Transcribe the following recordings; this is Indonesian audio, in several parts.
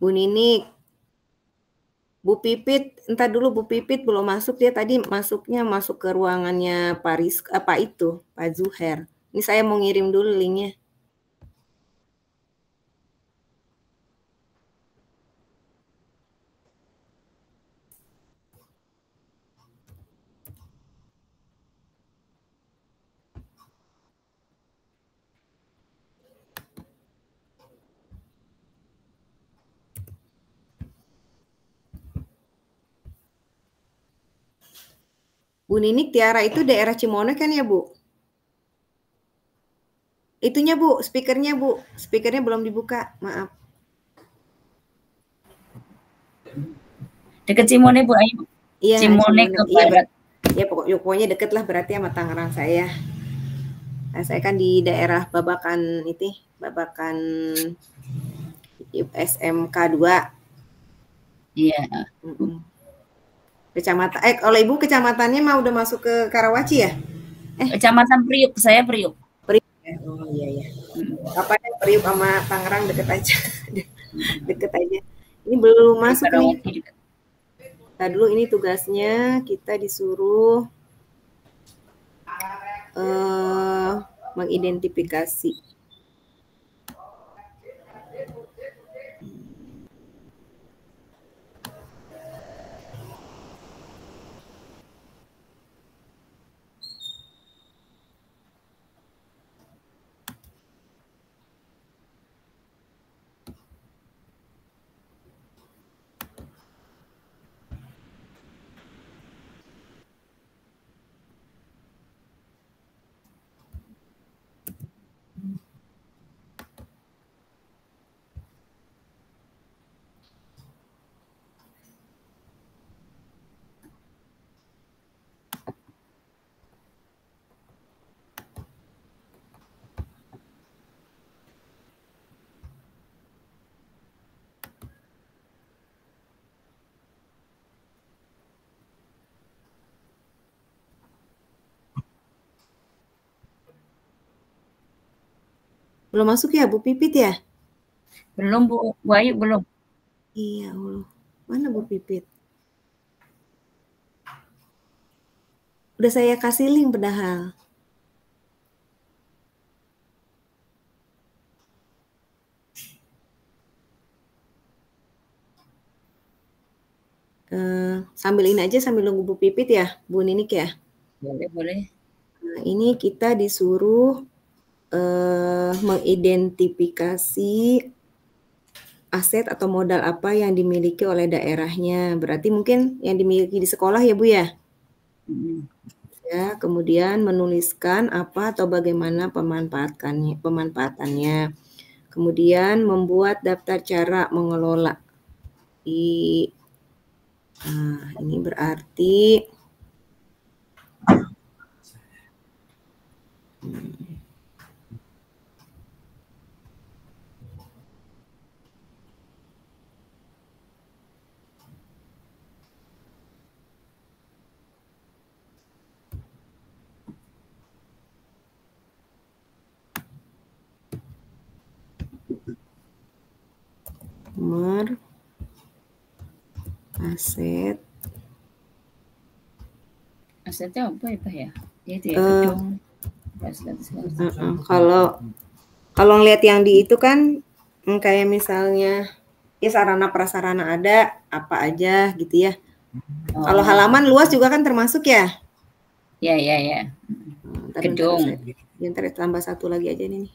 Bu Ninik. Bu Pipit, entar dulu Bu Pipit belum masuk, dia tadi masuk ke ruangannya Pak Zuher. Ini saya mau ngirim dulu linknya. Bu Ninik, Tiara itu daerah Cimonek kan ya, Bu? Itunya, Bu, speakernya, Bu. Speakernya belum dibuka, maaf. Dekat Cimone, Bu Ayu. Iya, Cimone ke barat. Iya, pokoknya deket lah berarti sama Tangerang saya. Nah, saya kan di daerah Babakan SMK 2. Iya. Kecamatan, kalau Ibu kecamatannya mah udah masuk ke Karawaci ya? Kecamatan Priuk, saya Priuk. Priuk ya? Oh iya ya. Apa ya, Priuk sama Tangerang deket aja. Deket aja. Ini belum masuk nih. Nah, dulu ini tugasnya kita disuruh mengidentifikasi. Belum masuk ya, Bu Pipit ya? Belum, Bu Ayu, belum. Iya, Allah. Mana Bu Pipit? Udah saya kasih link padahal. Sambil ini aja, sambil nunggu Bu Pipit ya, Bu Ninik ya? Boleh. Nah, ini kita disuruh mengidentifikasi aset atau modal apa yang dimiliki oleh daerahnya. Berarti mungkin yang dimiliki di sekolah ya, Bu ya? Ya, kemudian menuliskan apa atau bagaimana pemanfaatannya. Kemudian membuat daftar cara mengelola. Ini berarti nomor aset. Asetnya apa ya, Pak ya? Itu ya, gedung. Kalau ngeliat yang di itu kan kayak misalnya ya sarana prasarana ada apa aja gitu ya. Kalau halaman luas juga kan termasuk ya? Ya. Gedung. Ntar tambah satu lagi aja nih.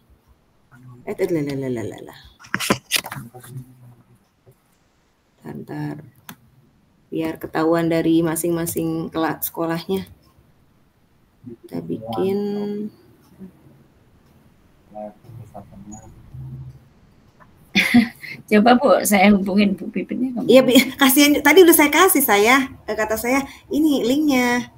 Ntar biar ketahuan dari masing-masing kelas sekolahnya. Kita bikin Coba Bu, saya hubungin Bu Pipitnya. Iya, kasihan. Tadi udah saya kasih kata saya ini linknya.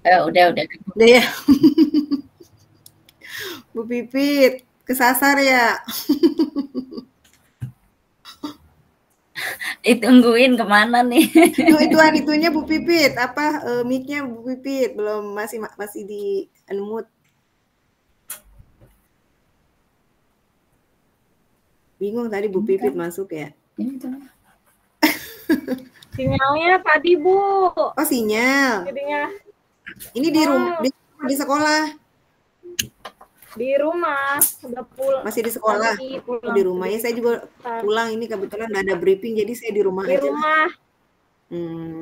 Udah. Udah ya. Bu Pipit, kesasar ya. Ditungguin kemana nih? Itunya Bu Pipit, apa mic-nya Bu Pipit belum masih di unmute. Bingung tadi Bu Pipit masuk ya. Sinyalnya tadi, Bu. Oh, sinyal. Jadinya. Ini di rumah, di sekolah. Di rumah, udah pulang. Masih di sekolah. Di rumah ya, saya juga pulang ini kebetulan nggak ada briefing, jadi saya di rumah aja. Di rumah.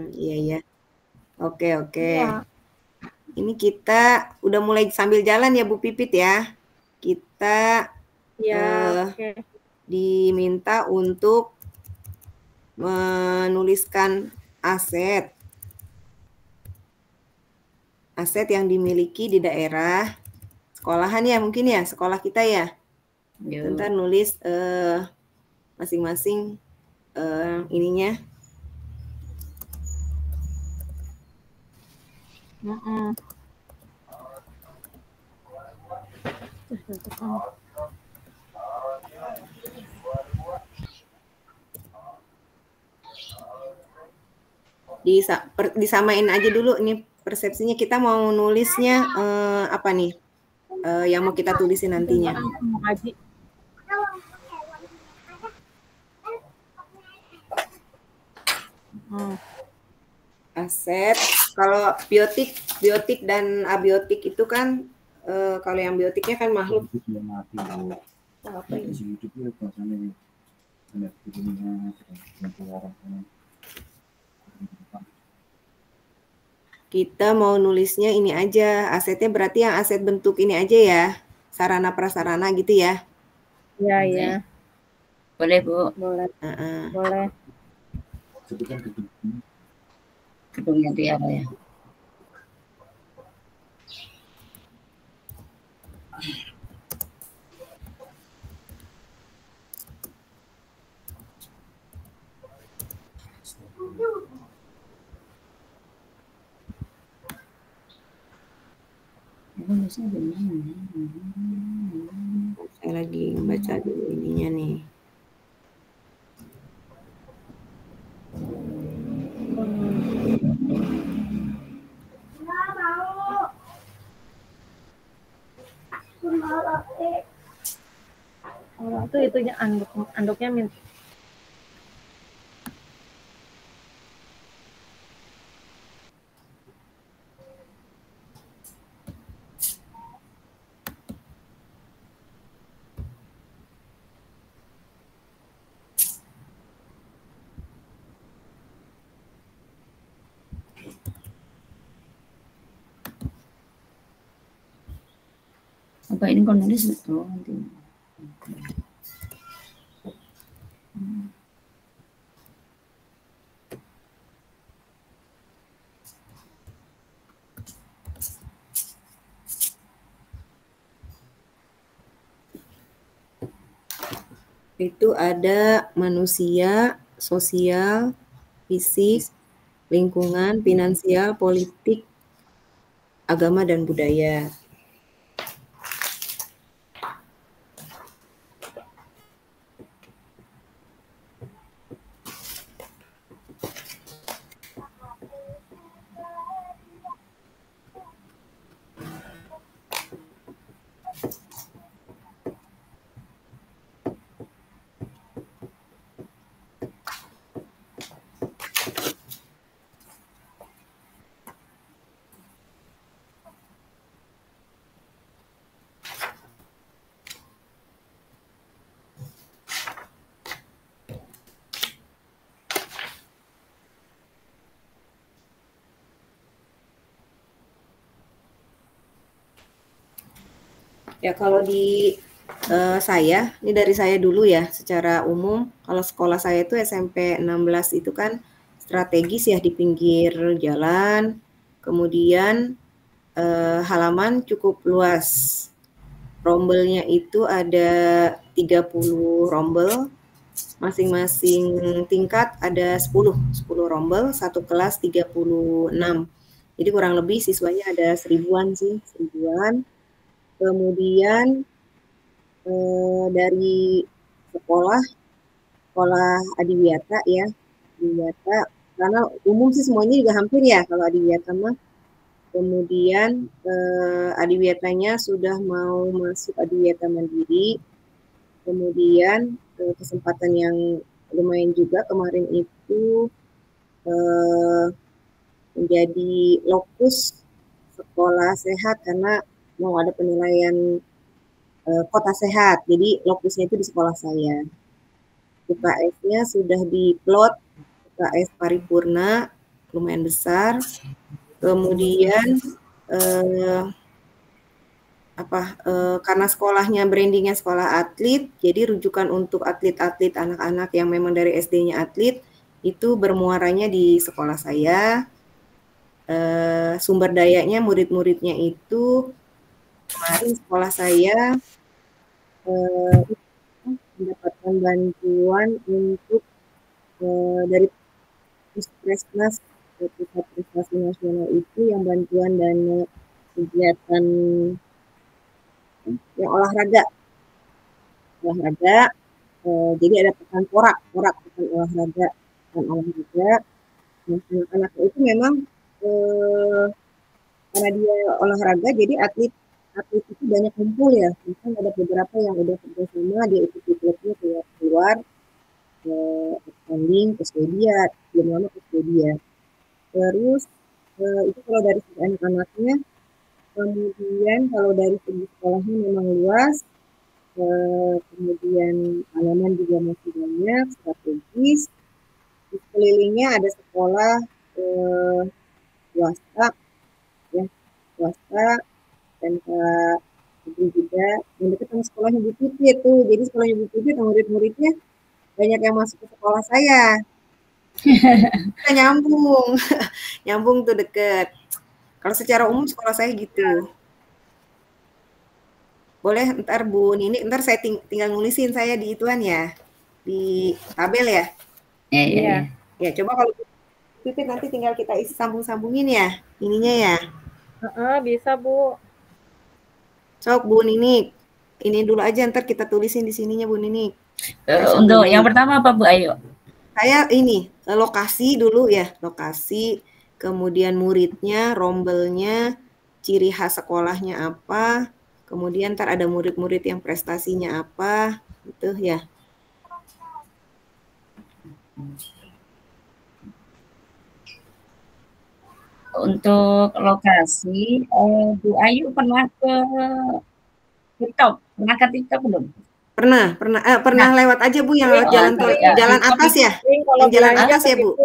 Iya. Oke. Ya. Ini kita udah mulai sambil jalan ya Bu Pipit ya. Kita diminta untuk menuliskan aset yang dimiliki di daerah sekolahan ya, mungkin ya, sekolah kita ya. Ntar nulis masing-masing ininya. Disamain aja dulu nih persepsinya. Kita mau nulisnya apa nih yang mau kita tulisin nantinya. Aset, kalau biotik dan abiotik itu kan kalau yang biotiknya kan makhluk. Apa ini? Kita mau nulisnya ini aja, asetnya berarti yang aset bentuk ini aja ya, sarana prasarana gitu ya. Iya. Boleh, Bu. Boleh. Boleh. Gedungnya itu apa ya? Saya lagi baca dulu ininya nih. Itu itunya anduknya minta. Apa ini kalau nulis betul nanti? Itu ada manusia, sosial, fisik, lingkungan, finansial, politik, agama, dan budaya. Ya kalau di saya, ini dari saya dulu ya, secara umum, kalau sekolah saya itu SMP 16 itu kan strategis ya, di pinggir jalan, kemudian halaman cukup luas. Rombelnya itu ada 30 rombel, masing-masing tingkat ada 10 rombel, satu kelas 36. Jadi kurang lebih siswanya ada 1000-an sih, 1000-an. Kemudian dari sekolah Adiwiyata ya, Adiwiyata, karena umum sih semuanya juga hampir ya kalau Adiwiyata mah. Kemudian Adiwiyatanya sudah mau masuk Adiwiyata Mandiri. Kemudian kesempatan yang lumayan juga kemarin itu menjadi lokus sekolah sehat karena mau ada penilaian kota sehat. Jadi lokusnya itu di sekolah saya. UKS-nya sudah diplot, UKS paripurna lumayan besar. Kemudian karena sekolahnya brandingnya sekolah atlet, jadi rujukan untuk atlet-atlet anak-anak yang memang dari SD-nya atlet itu bermuaranya di sekolah saya. Sumber dayanya murid-muridnya itu kemarin sekolah saya mendapatkan bantuan untuk dari Puskesmas Pusat Prestasi Nasional itu yang bantuan dana kegiatan yang olahraga. Jadi ada pekan porak pekan olahraga. Nah, anak-anak itu memang karena dia olahraga, jadi atlet itu banyak kumpul ya. Mungkin ada beberapa yang udah kerjasama, dia ikut klubnya keluar tanding ke Swedia, belum lama ke Swedia. Terus itu kalau dari segi anak-anaknya. Kemudian kalau dari segi sekolahnya memang luas. Kemudian tanaman juga masih banyak, strategis. Di sekelilingnya ada sekolah swasta, ya swasta, dan juga yang dekat sama sekolahnya Bu Titi itu. Jadi sekolahnya Bu Titi murid-muridnya banyak yang masuk ke sekolah saya. Kita nyambung tuh deket. Kalau secara umum sekolah saya gitu. Boleh ntar Bu Nini, ntar saya tinggal nulisin saya di ituan ya, di tabel ya. Iya. Ya coba kalau Pipit nanti tinggal kita isi sambung-sambungin ya, ininya ya. Bisa Bu. Sok Bu Nini, ini dulu aja ntar kita tulisin di sininya Bu Nini. Untuk yang pertama apa Bu Ayu? Saya ini lokasi dulu ya, lokasi, kemudian muridnya, rombelnya, ciri khas sekolahnya apa, kemudian ntar ada murid-murid yang prestasinya apa, gitu ya. Untuk lokasi, Bu Ayu pernah ke TikTok? Pernah ke TikTok belum? Pernah lewat aja Bu yang lewat jalan tol, jalan atas ya, yang jalan atas ya Bu.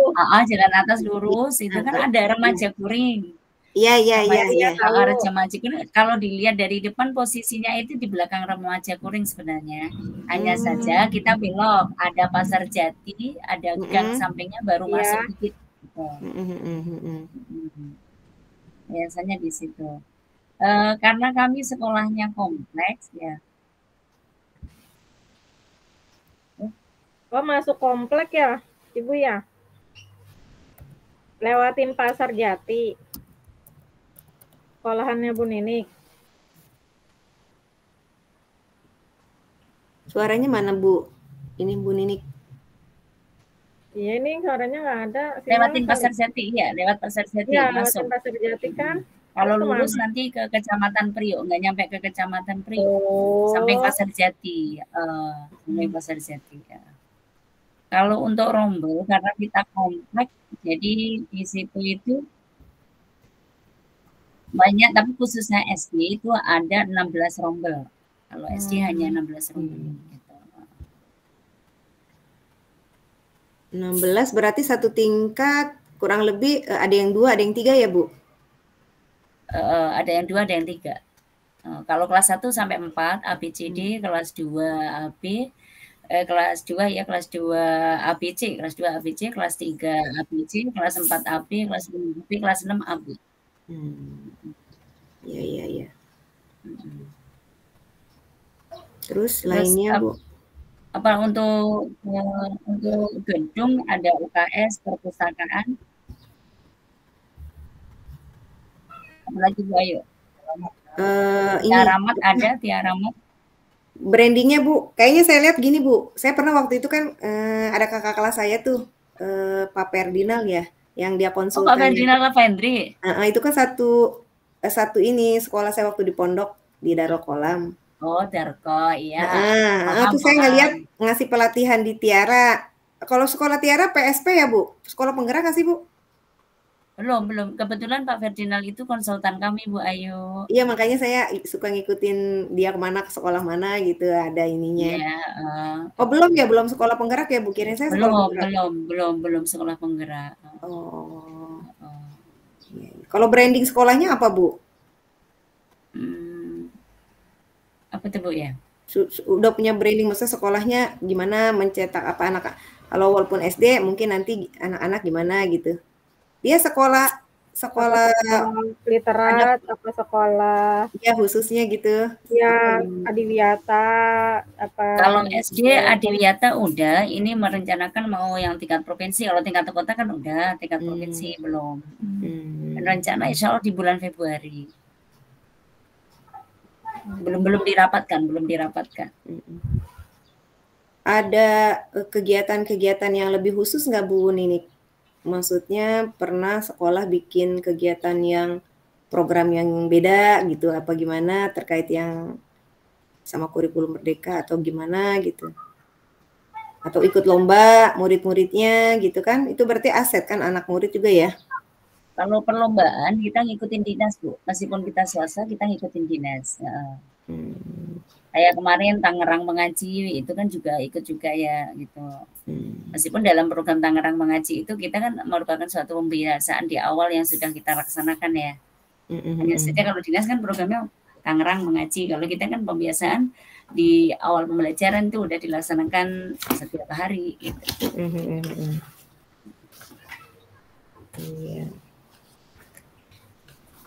Jalan atas lurus itu kan ada remaja kuring. Iya. Remaja kuring kalau dilihat dari depan posisinya itu di belakang remaja kuring sebenarnya. Hanya saja kita belok, ada Pasar Jati, ada gang sampingnya baru masuk dikit. Biasanya di situ. Karena kami sekolahnya kompleks ya. Oh, masuk komplek ya, Ibu ya? Lewatin Pasar Jati. Sekolahannya Bu Ninik. Suaranya mana Bu? Ini Bu Ninik. Iya, ini suaranya nggak ada. Lewatin Pasar Jati, ya, lewat Pasar Jati. Iya, masuk. lewatin Pasar Jati kan. Kalau lurus nanti ke Kecamatan Priok, nggak nyampe ke Kecamatan Priok, samping Pasar Jati, samping Pasar Jati. Ya. Kalau untuk rombel, karena kita komplek, jadi di situ itu banyak, tapi khususnya SD itu ada 16 rombel. Kalau SD hanya 16 rombel. Gitu. 16 berarti satu tingkat, kurang lebih ada yang 2, ada yang 3 ya Bu? Ada yang 2, ada yang 3. Kalau kelas 1 sampai 4 ABCD, kelas 2 AB, kelas 2 ya, kelas 2 ABC, kelas 2 ABC, kelas 3 ABC, kelas 4 AB, kelas 5 AB, kelas 6 AB. Iya. Terus lainnya Bu? Apa untuk gedung ada UKS perpustakaan. Apalagi Bu Ayu? Ini Tiara Mat ada, Tiara Mat. brandingnya Bu, kayaknya saya lihat gini Bu, saya pernah waktu itu kan ada kakak kelas saya tuh, Pak Ferdinand ya, yang dia Oh, Pak konsultan yang Ferdinand Lavendri. itu kan satu ini sekolah saya waktu di pondok di Darul Kolam. Oh, Darko, iya. Itu saya ngelihat ngasih pelatihan di Tiara. Kalau sekolah Tiara PSP ya Bu? Sekolah penggerak nggak sih Bu? Belum. Kebetulan Pak Ferdinand itu konsultan kami, Bu Ayu. Iya, makanya saya suka ngikutin dia kemana, ke sekolah mana gitu, ada ininya. Iya. Oh belum ya, belum sekolah penggerak ya Bu? Kirain saya sekolah penggerak. Belum sekolah penggerak. Oh. Iya. Kalau branding sekolahnya apa Bu? Apa tuh Bu ya? Udah punya branding, maksudnya sekolahnya gimana, mencetak apa anak, kalau walaupun SD mungkin nanti anak-anak gimana gitu. Dia sekolah literat, apa sekolah ya khususnya gitu. ya Adiwiyata apa. Kalau SD Adiwiyata udah, ini merencanakan mau yang tingkat provinsi. Kalau tingkat kota kan udah, tingkat provinsi belum. Rencana insya Allah di bulan Februari. Belum dirapatkan. Ada kegiatan-kegiatan yang lebih khusus nggak Bu Ninik? Maksudnya pernah sekolah bikin kegiatan yang program yang beda gitu, apa gimana terkait yang sama kurikulum merdeka atau gimana gitu? Atau ikut lomba murid-muridnya gitu kan? Itu berarti aset kan anak murid juga ya? Kalau perlombaan kita ngikutin dinas Bu, meskipun kita swasta kita ngikutin dinas. Kayak kemarin Tangerang Mengaji itu kan juga ikut juga ya gitu. Meskipun dalam program Tangerang Mengaji itu kita kan merupakan suatu pembiasaan di awal yang sudah kita laksanakan ya. Biasanya kalau dinas kan programnya Tangerang Mengaji, kalau kita kan pembiasaan di awal pembelajaran itu udah dilaksanakan setiap hari gitu. Iya.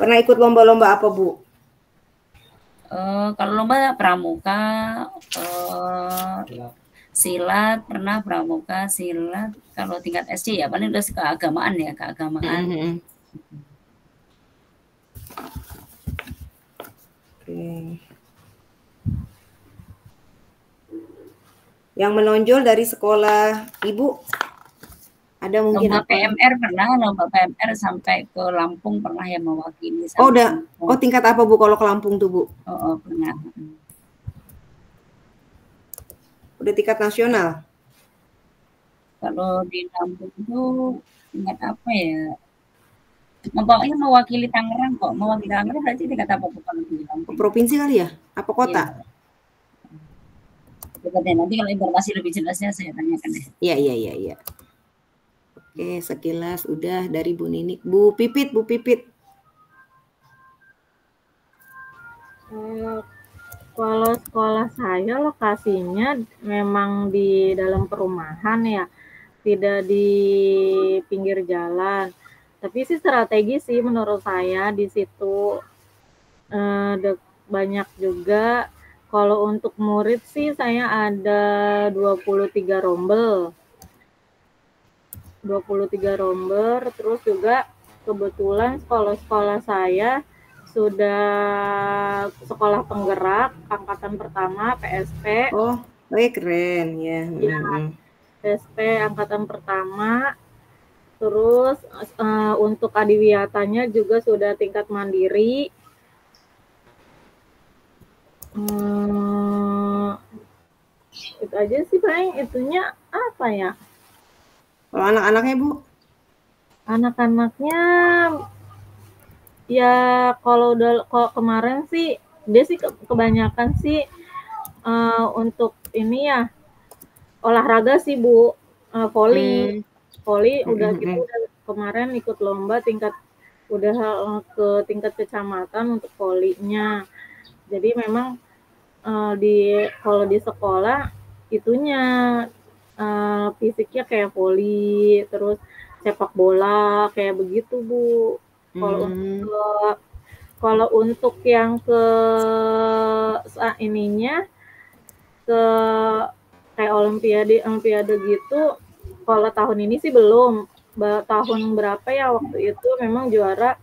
Pernah ikut lomba-lomba apa Bu? Kalau lomba pramuka, silat pernah, pramuka, silat. Kalau tingkat SD ya paling udah keagamaan ya, keagamaan. Yang menonjol dari sekolah Ibu ada mungkin lomba PMR pernah, lomba PMR sampai ke Lampung pernah yang mewakili. Tingkat apa Bu kalau ke Lampung tuh Bu? Pernah. Udah tingkat nasional? Kalau di Lampung itu tingkat apa ya? Pokoknya mewakili Tangerang kok. Mewakili Tangerang berarti tingkat apa bukan di Lampung? Provinsi kali ya? Apa kota? Ya. Nanti kalau informasi lebih jelasnya saya tanyakan deh. Iya. Oke, sekilas udah dari Bu Ninik. Bu Pipit. Kalau sekolah saya lokasinya memang di dalam perumahan ya, tidak di pinggir jalan. Tapi sih strategis sih menurut saya di situ banyak juga. Kalau untuk murid sih saya ada 23 rombel. 23 rombel, terus juga kebetulan sekolah saya sudah sekolah penggerak angkatan pertama PSP. Oh, keren ya. PSP angkatan pertama. Terus untuk adiwiyatanya juga sudah tingkat mandiri. Itu aja sih paling, itunya apa ya? Kalau anak-anaknya Bu? Anak-anaknya ya kalau kemarin sih dia sih kebanyakan sih untuk ini ya olahraga sih Bu, voli udah gitu udah kemarin ikut lomba udah ke tingkat kecamatan untuk volinya. Jadi memang kalau di sekolah itunya fisiknya kayak voli, terus sepak bola kayak begitu Bu. Kalau untuk yang ke ininya ke kayak olimpiade gitu, kalau tahun ini sih belum. Tahun berapa ya waktu itu memang juara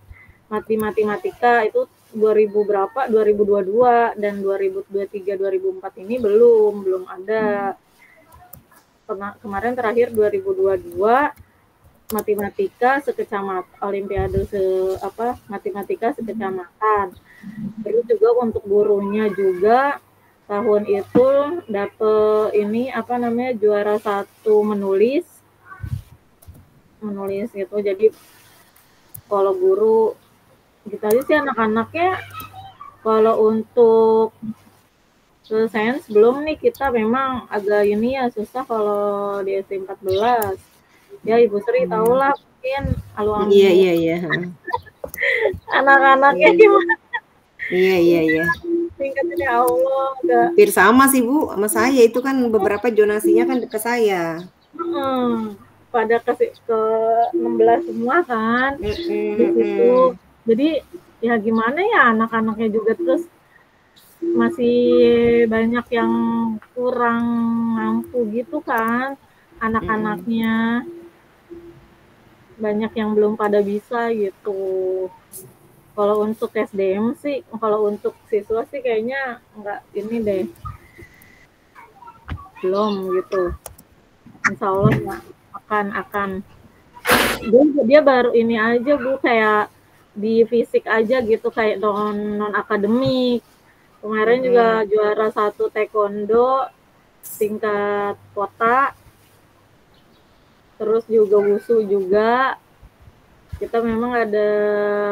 matematika itu 2000 berapa 2022 dan 2023 2004 ini belum ada. Kemarin terakhir 2022 matematika sekecamatan, olimpiade matematika sekecamatan. Terus juga untuk gurunya juga tahun itu dapet ini juara 1 menulis gitu. Jadi kalau guru gitu aja sih anak-anaknya. Kalau untuk sains belum nih, kita memang agak ini ya susah kalau di SD 14. Ya Ibu Sri tahu lah mungkin alu-alu. Iya. Anak-anaknya gimana? Iya. Tingkatnya Allah. Hampir sama sih Bu, sama saya itu kan beberapa zonasinya kan ke saya. Pada ke 16 semua kan di situ. Jadi ya gimana ya, anak-anaknya juga terus masih banyak yang kurang mampu gitu kan anak-anaknya. Banyak yang belum pada bisa gitu. Kalau untuk SDM sih, kalau untuk siswa sih kayaknya enggak ini deh. Belum gitu. Insya Allah ya, akan. Dia baru ini aja Bu, kayak di fisik aja gitu, kayak non akademik. Kemarin juga juara 1 taekwondo tingkat kota. Terus juga wushu juga. Kita memang ada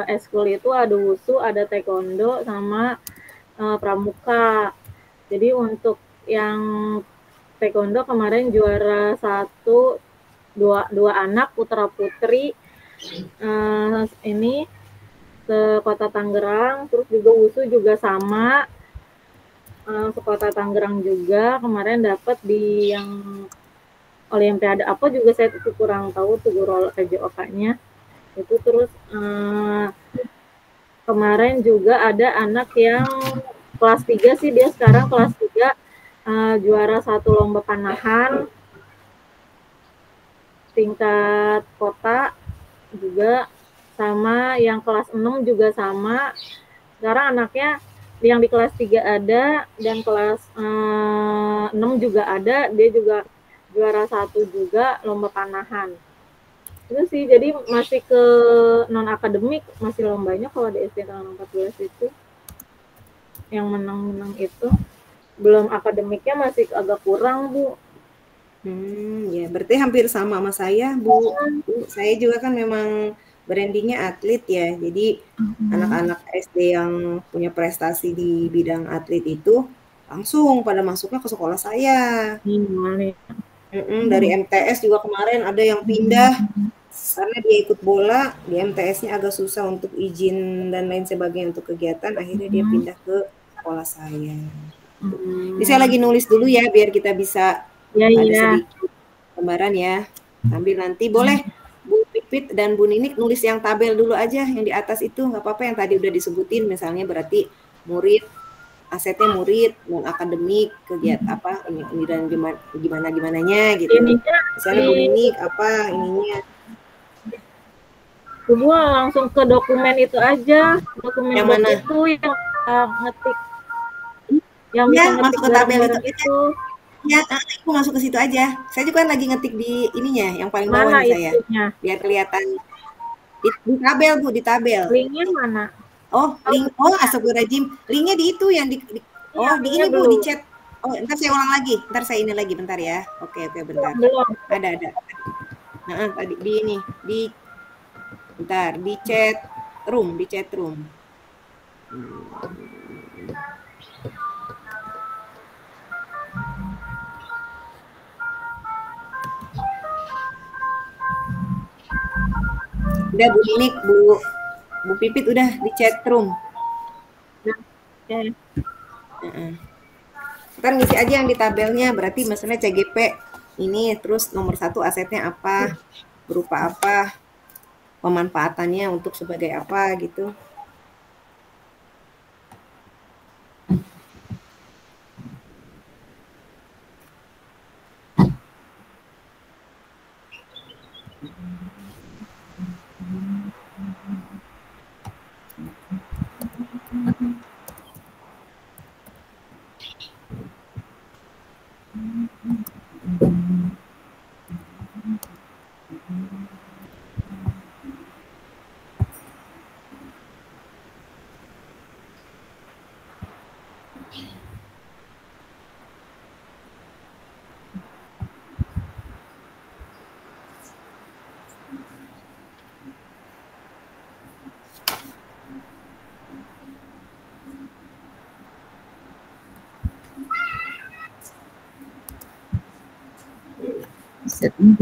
eskul itu, ada wushu, ada taekwondo sama pramuka. Jadi untuk yang taekwondo kemarin juara 1 dua anak putra putri ini ke kota Tangerang. Terus juga wushu juga sama ke kota Tangerang juga. Kemarin dapat di yang olimpiade apa juga saya kurang tahu tuh guru KJOK-nya itu. Terus kemarin juga ada anak yang kelas 3 sih, dia sekarang kelas 3 juara 1 lomba panahan tingkat kota juga, sama yang kelas 6 juga sama. Sekarang anaknya yang di kelas 3 ada dan kelas 6 juga ada, dia juga juara 1 juga lomba panahan. Itu sih, jadi masih ke non akademik, masih lombanya kalau di SD tanggal 14 itu yang menang itu. Belum akademiknya masih agak kurang Bu. Ya berarti hampir sama saya Bu. Saya juga kan memang brandingnya atlet ya, jadi anak-anak SD yang punya prestasi di bidang atlet itu langsung pada masuknya ke sekolah saya. Dari MTS juga kemarin ada yang pindah karena dia ikut bola, di MTS-nya agak susah untuk izin dan lain sebagainya untuk kegiatan, akhirnya dia pindah ke sekolah saya. Ini saya lagi nulis dulu ya biar kita bisa ada sedikit gambaran ya. Sambil nanti boleh Bu Pipit dan Bu Ninik nulis yang tabel dulu aja yang di atas itu, nggak apa-apa, yang tadi udah disebutin, misalnya berarti murid, asetnya murid, non akademik, kegiatan apa ini dan gimananya gitu. Misalnya Bu Ninik apa ininya. Bu langsung ke dokumen itu aja, dokumen yang mana itu yang ngetik, yang bisa masuk ke tabel itu. Ya, aku masuk ke situ aja. Saya juga lagi ngetik di ininya, yang paling bawah nih saya. Biar kelihatan. Di tabel Bu, di tabel. Linknya mana? Oh, link. Oh, astagfirullahaladzim. Linknya di itu yang di di ini Bu, di chat. Oh, ntar saya ulang lagi. Ntar saya ini lagi, bentar ya. Oke, bentar. Ada. Nah, tadi di ini, bentar, di chat room. Udah Bu Ninik, Bu Pipit udah di chat room. Ntar ngisi aja yang di tabelnya, berarti misalnya CGP ini, terus nomor 1 asetnya apa, berupa apa, pemanfaatannya untuk sebagai apa gitu. Setnya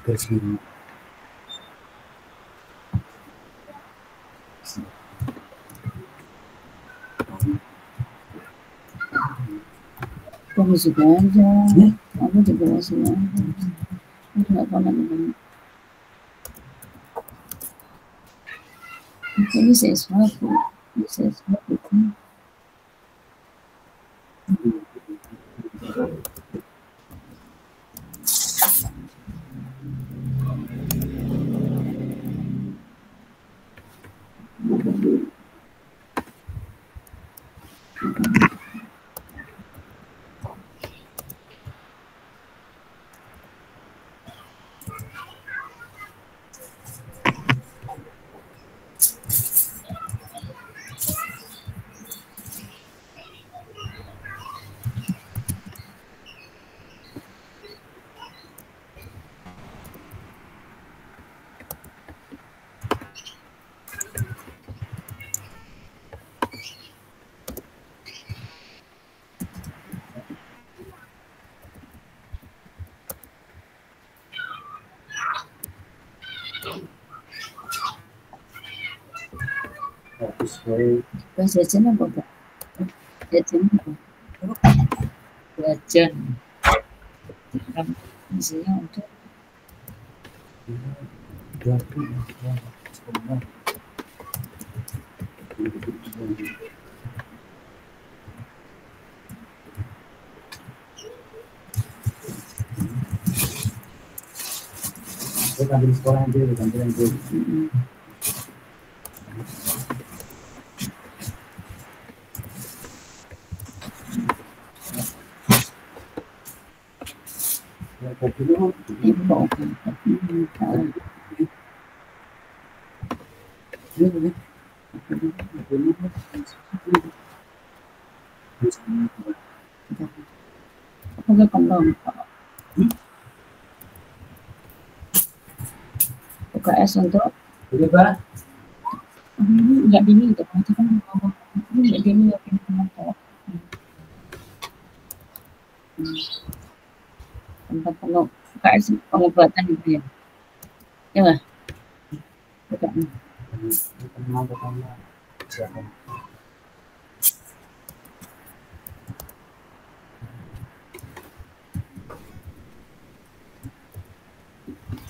kecil. Kamu juga aja, kamu juga masih aja. Nggak pernah begini. Ini sesuatu, sesuatu. Jajan apa Pak? Jajan apa? Jajan. Isinya untuk Ambil sekolah aja, ambil aja. apa kondom UKS untuk nggak dini untuk itu kan nggak dini tempat UKS pengobatan itu ya nggak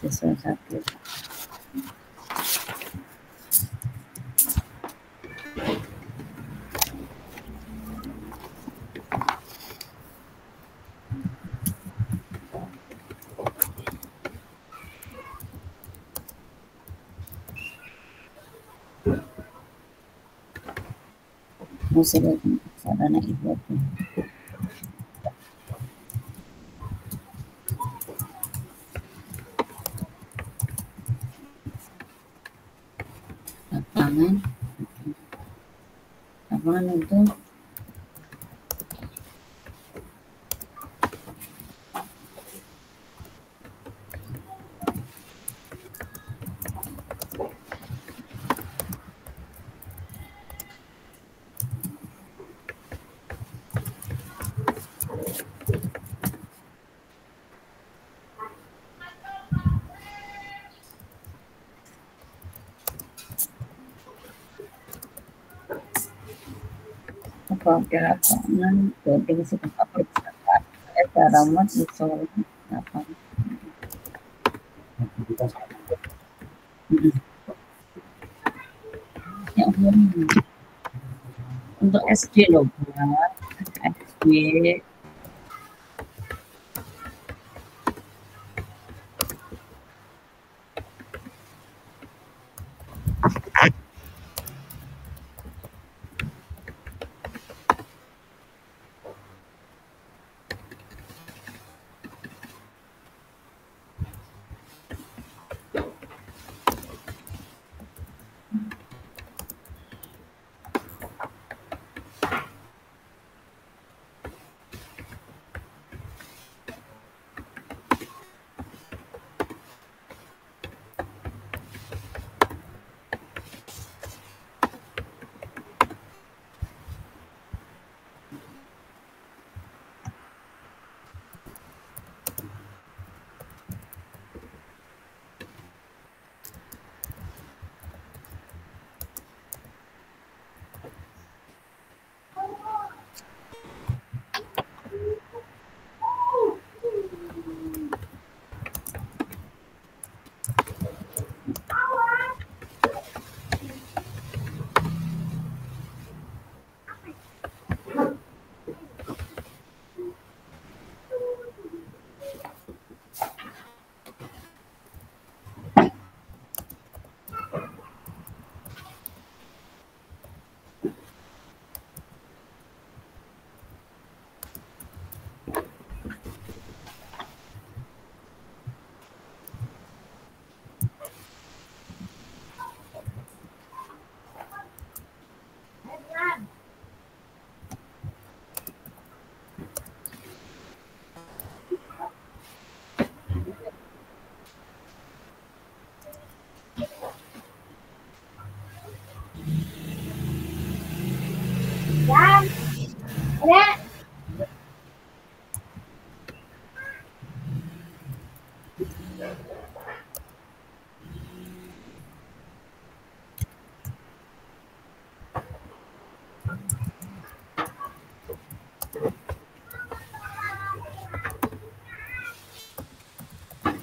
sesuai sakit. Masalah sarana ibadah. Lapangan itu pakai lapangan jadi sekitar perpustakaan Daramat di Solo lapangan Aktivitas yang untuk SD loh buat SD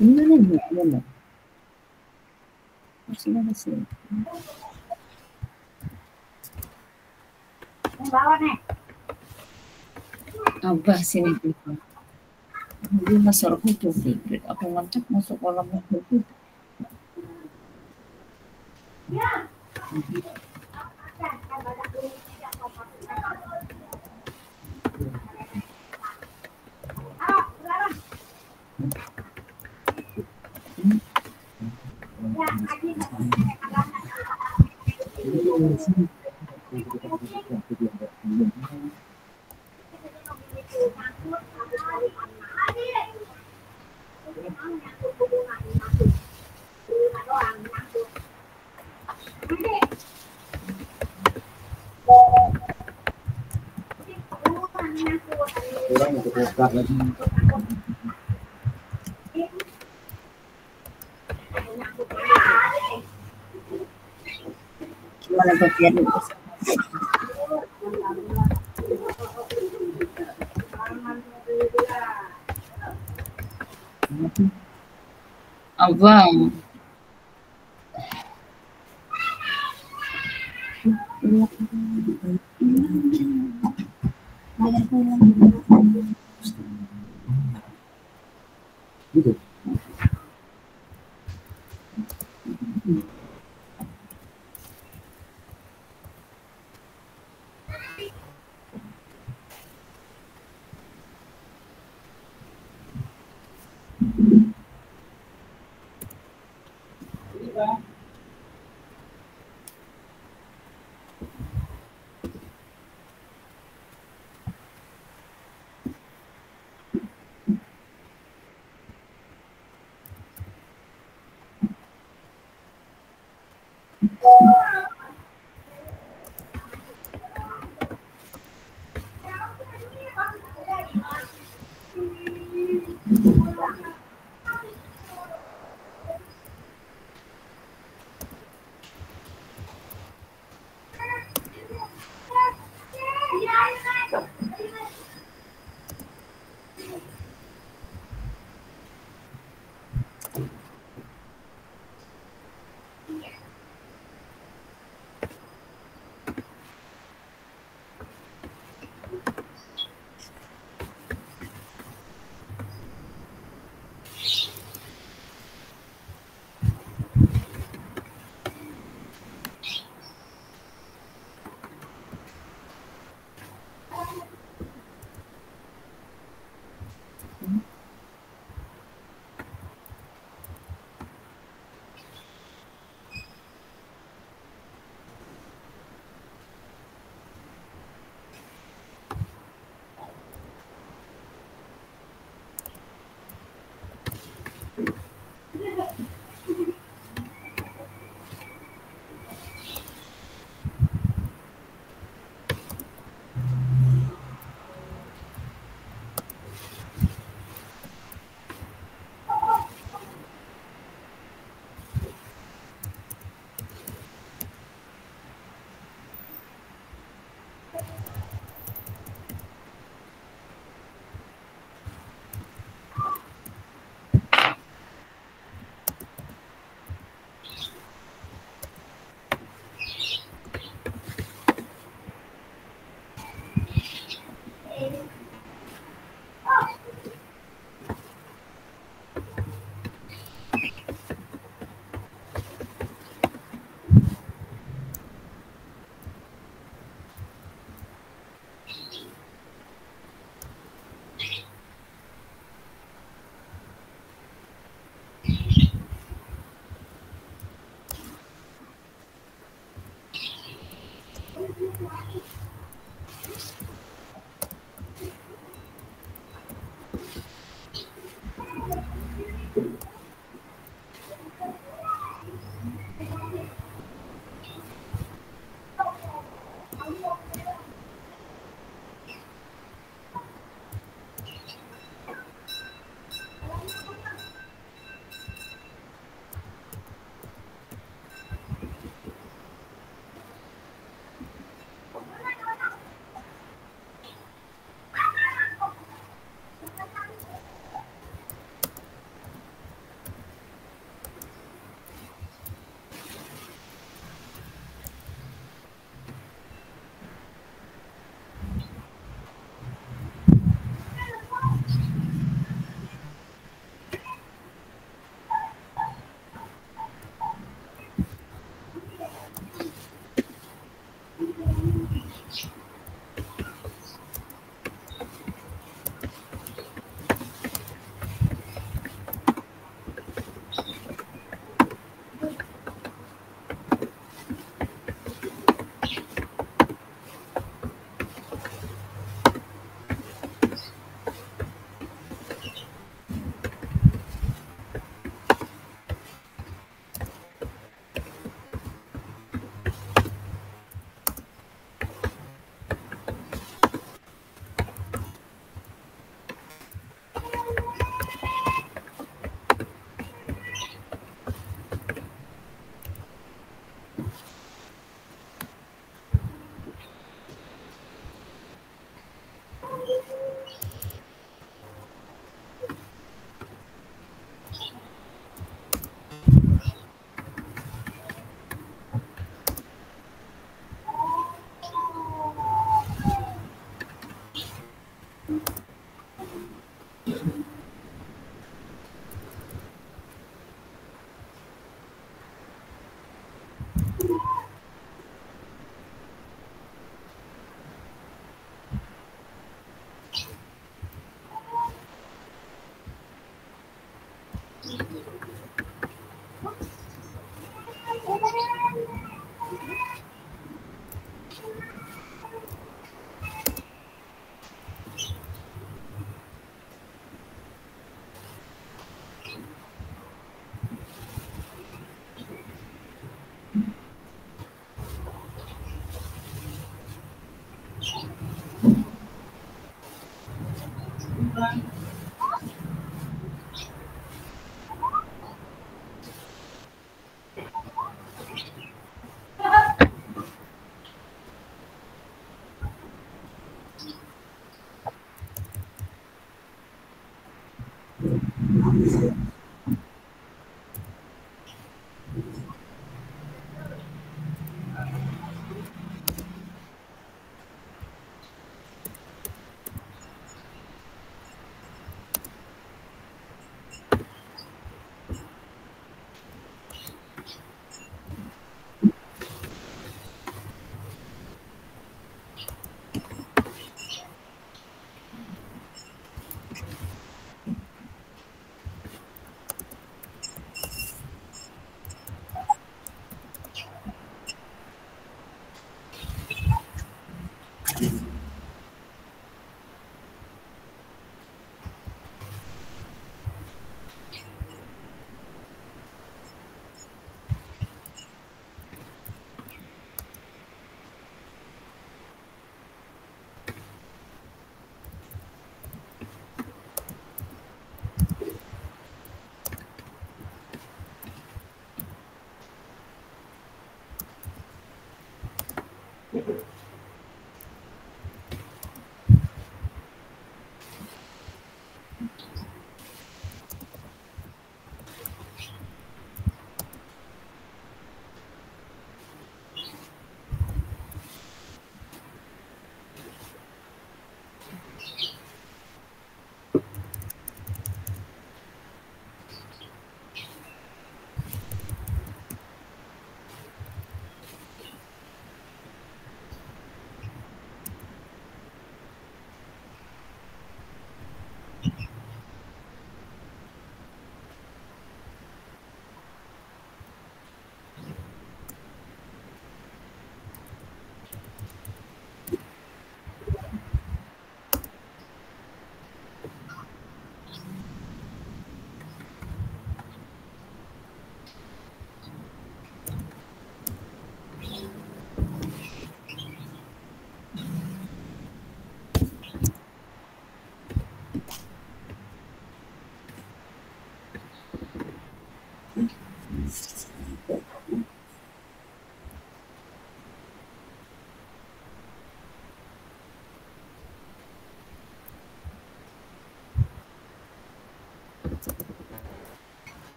gimana masih abah sini juga jadi masuk itu aku ngecek masuk kolam itu kurang untuk buka lagi. gimana bagian itu abang Gitu.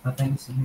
Katanya sini.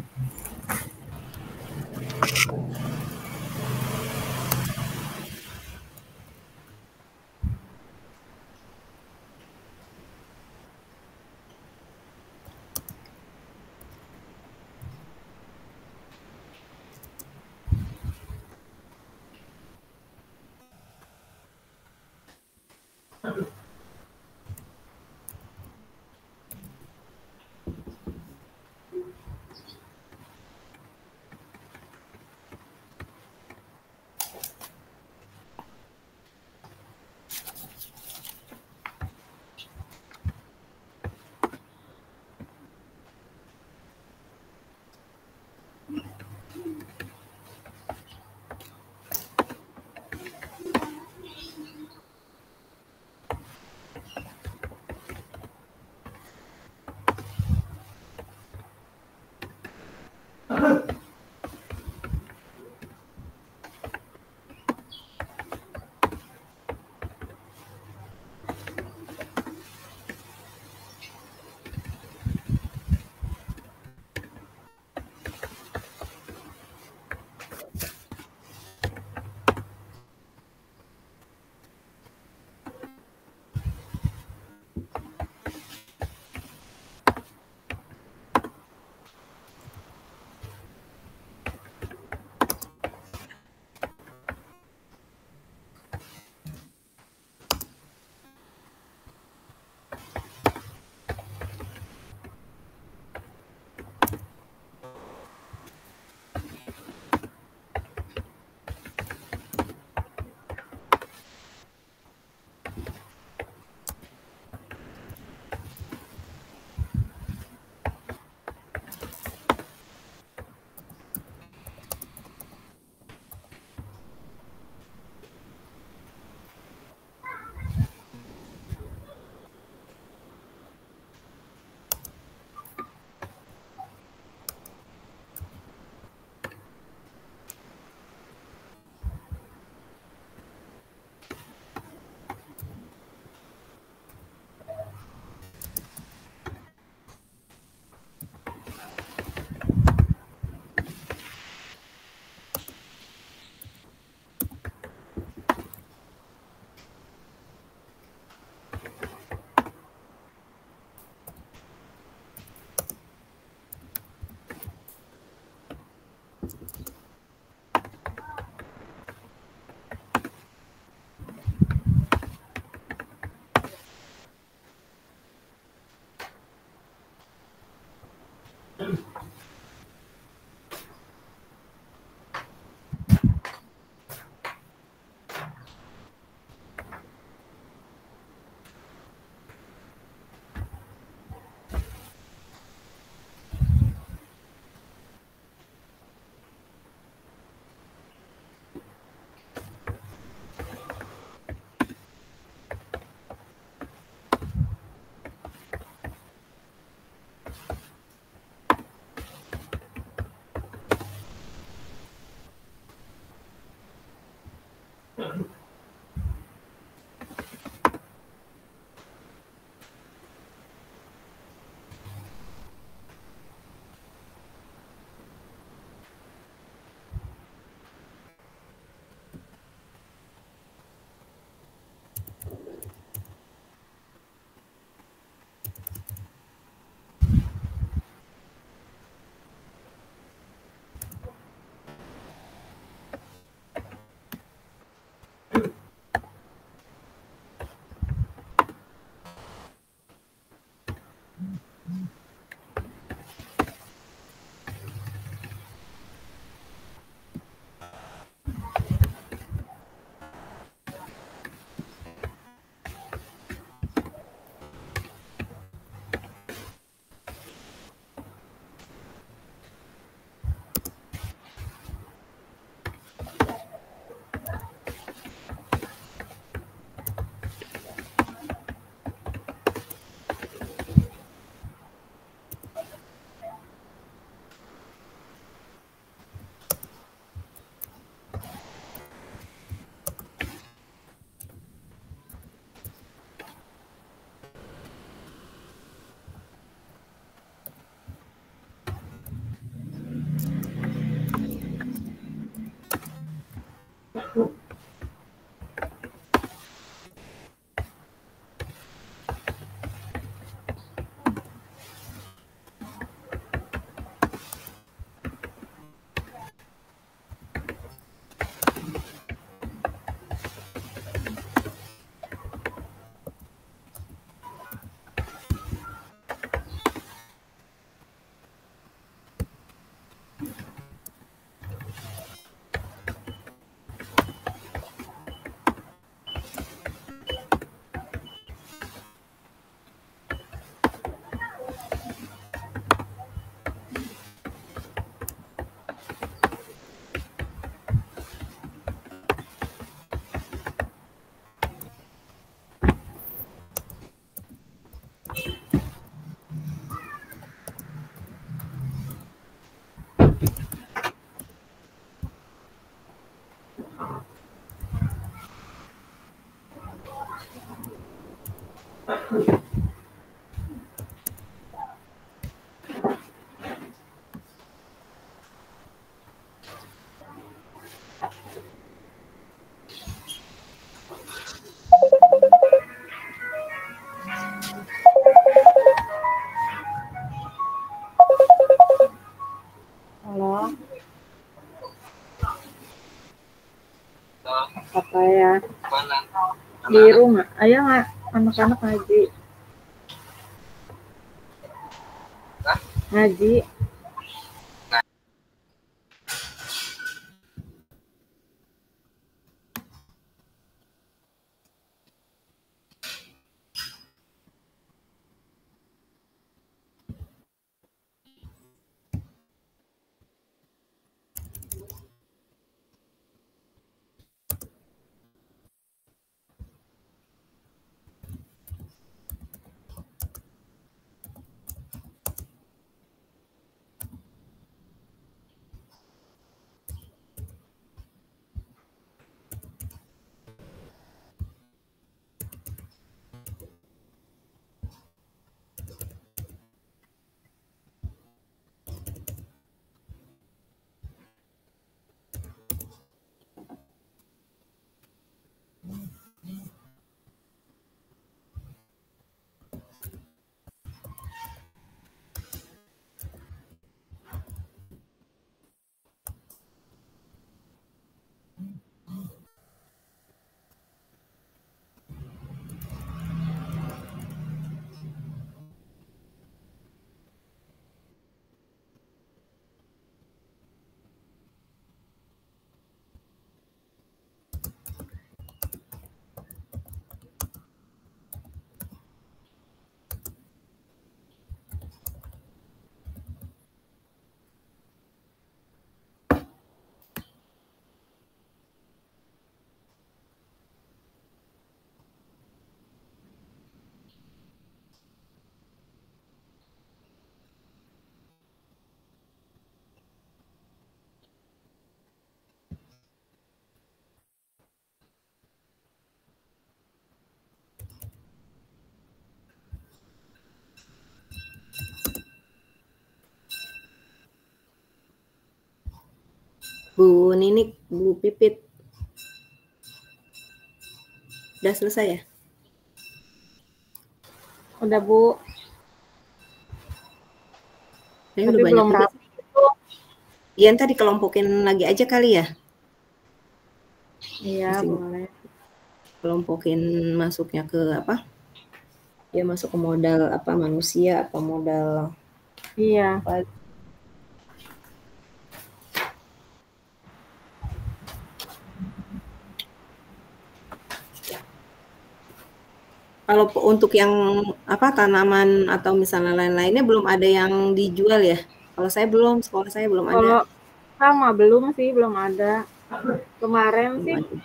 Halo. Apa ya? Di rumah. Ayo nggak anak-anak ngaji. Ngaji. Bu Ninik, Bu Pipit. Udah selesai ya? Udah, Bu. Ini Tapi udah banyak belum juga. rapi gitu. Iya, ntar dikelompokin lagi aja kali ya? Iya, Masih boleh. kelompokin masuknya ke apa? Ya masuk ke modal apa manusia, apa modal Iya. apa? Kalau untuk yang apa tanaman atau misalnya lain-lainnya belum ada yang dijual ya? Kalau saya belum, sekolah saya belum ada. Kalau sama belum sih, belum ada. Kemarin Belum sih ada.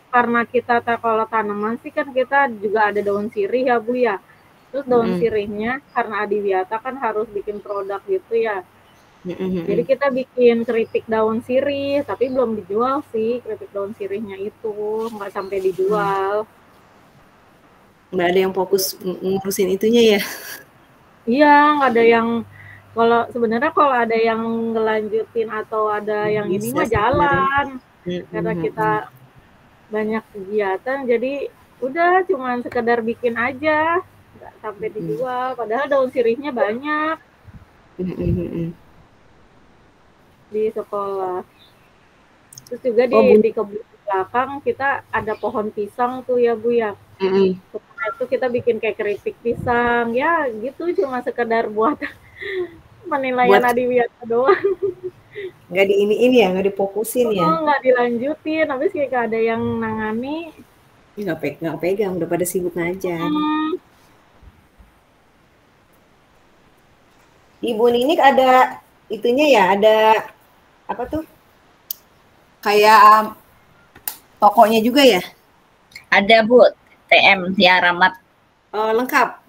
karena kita kalau tanaman sih kan kita juga ada daun sirih ya Bu ya. Terus daun sirihnya karena Adiwiyata kan harus bikin produk gitu ya. Jadi kita bikin keripik daun sirih, tapi belum dijual sih keripik daun sirihnya itu, nggak sampai dijual. Nggak ada yang fokus ngurusin itunya ya? Iya, nggak ada yang kalau sebenarnya kalau ada yang ngelanjutin atau ada yang ini Bisa mah jalan. Karena sebenarnya. kita banyak kegiatan, jadi udah cuman sekedar bikin aja, nggak sampai dijual. Padahal daun sirihnya banyak di sekolah. Terus juga di kebun belakang kita ada pohon pisang tuh ya Bu ya. Kemarin itu kita bikin kayak keripik pisang, ya gitu cuma sekedar buat penilaian Adiwiyata doang. Nggak diiniin ya, nggak difokusin ya? Nggak dilanjutin, habis kayak ada yang nangani. Nggak pegang, udah pada sibuk ngajar. Ibu Ninik ada itunya ya, ada apa tuh? Kayak tokonya juga ya? Ada Bu, TM Tiara Mat. Oh, lengkap.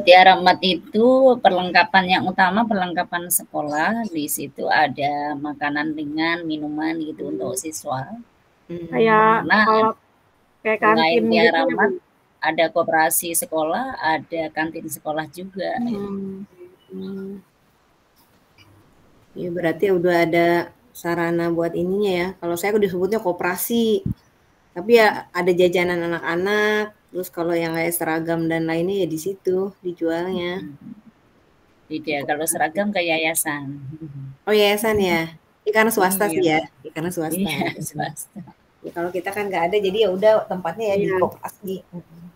Tiara Mat itu perlengkapan yang utama, perlengkapan sekolah. Di situ ada makanan ringan, minuman gitu untuk siswa. Kayak kalau kayak kantin Tiara gitu Mat, ya, ada koperasi sekolah, ada kantin sekolah juga. Ya berarti udah ada sarana buat ininya ya. Kalau saya disebutnya koperasi. Tapi ya ada jajanan anak-anak, terus kalau yang kayak seragam dan lainnya ya di situ dijualnya. Tidak, kalau seragam ke yayasan. Oh yayasan ya? Ya karena swasta sih ya, karena swasta. Iya, swasta. Ya, kalau kita kan nggak ada, jadi ya udah tempatnya ya di koperasi.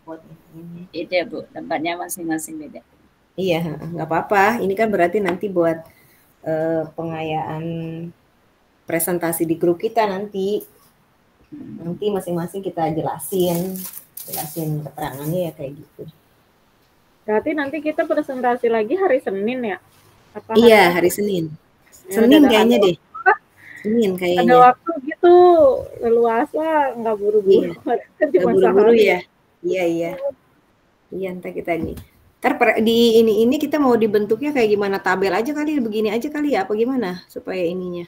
Buat ini. Beda Bu, tempatnya masing-masing beda. Iya, nggak apa-apa. Ini kan berarti nanti buat pengayaan presentasi di grup kita nanti. Nanti masing-masing kita jelasin keterangannya ya kayak gitu. Berarti nanti kita presentasi lagi hari Senin ya? Apa iya, hari Senin. Senin kayaknya deh. Senin kayaknya. Ada waktu gitu, leluasa, nggak buru-buru. Nggak buru-buru ya? Iya. Iya, ntar kita ini. Ntar di ini kita mau dibentuknya kayak gimana? Tabel aja kali, begini aja kali ya? Apa gimana supaya ininya?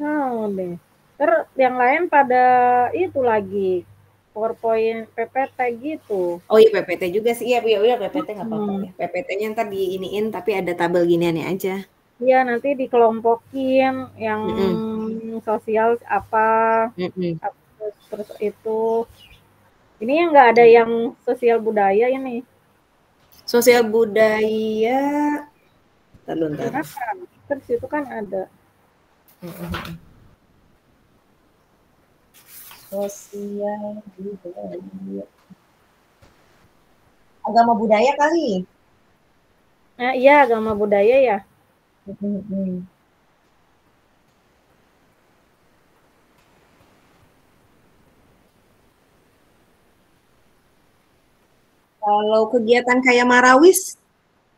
Oh deh. Terus yang lain pada itu lagi PowerPoint PPT gitu. Oh iya PPT juga sih. Iya udah PPT nggak apa-apa ya. PPT-nya ntar diiniin tapi ada tabel giniannya aja. Iya nanti dikelompokin yang sosial apa, terus itu. Ini yang nggak ada yang sosial budaya ini. Sosial budaya. Ntar. Terus itu kan ada. Sosial budaya. Agama budaya kali. Nah, iya agama budaya ya. Kalau kegiatan kayak Marawis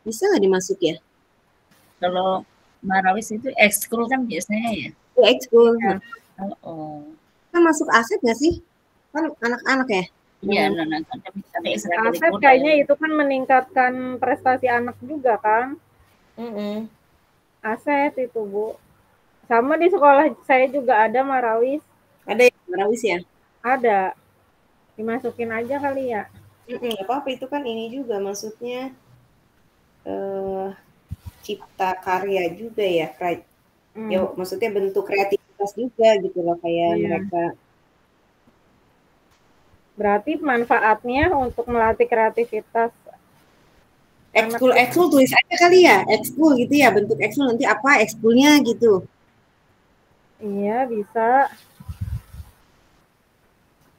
bisa nggak dimasuk ya? Kalau Marawis itu ekskul kan biasanya ya? Ya ekskul. Ya. Kan masuk aset nggak sih? Kan anak-anak ya? Iya, anak-anak. Aset kayaknya itu kan meningkatkan prestasi anak juga kan? Aset itu Bu. Sama di sekolah saya juga ada Marawis. Ada ya Marawis ya? Ada. Dimasukin aja kali ya. Nggak apa-apa, itu kan ini juga maksudnya cipta karya juga ya, ya maksudnya bentuk kreativitas juga gitu loh kayak mereka. Berarti manfaatnya untuk melatih kreativitas. Ekskul tulis aja kali ya, ekskul gitu ya, bentuk ekskul nanti apa ekskulnya gitu. Iya bisa.